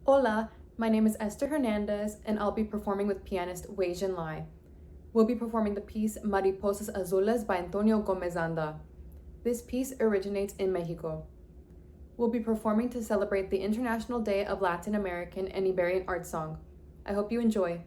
Hola, my name is Esther Hernandez, and I'll be performing with pianist Wei Jin Lai. We'll be performing the piece Mariposas Azules by Antonio Gomez Anda. This piece originates in Mexico. We'll be performing to celebrate the International Day of Latin American and Iberian Art Song. I hope you enjoy.